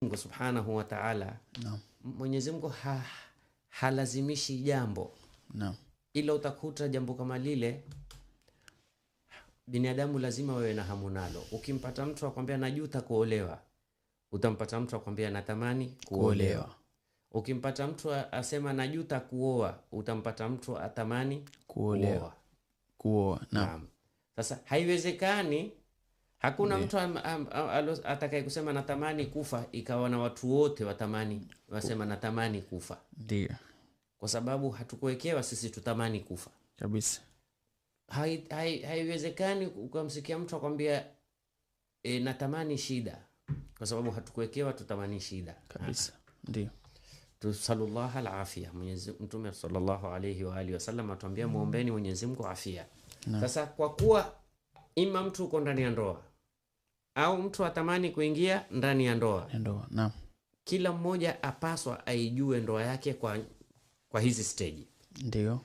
Mungu Subhanahu wa Ta'ala. Naam. Mwenyezi Mungu halazimishi jambo. Naam. Ila utakuta jambo kama lile binadamu lazima wewe na hamu nalo. Ukimpata mtu akwambia najuta kuolewa, utampata mtu akwambia natamani kuolewa. Ukimpata mtu asema najuta kuoa, utampata mtu atamani kuoa. Naam. Sasa haiwezekani, hakuna mtu atakaye kusema natamani kufa ikawa na watu wote wasema natamani kufa. Ndio. Kwa sababu hatukuwekewa sisi tutamani kufa. Kabisa. Haiwezekani ukamsikia mtu akwambia natamani shida, kwa sababu hatukuwekewa tutamani shida. Kabisa. Ndio. Tusallallahu alafia. Mtume sallallahu alayhi wa alihi wasallam atuambia muombeeni Mwenyezi Mungu afia. Sasa kwa kuwa ima mtu uko ndani ya ndoa au mtu atamani kuingia ndani ya ndoa. Naam. Kila mmoja apaswa aijue ndoa yake kwa hizi stage. Ndio.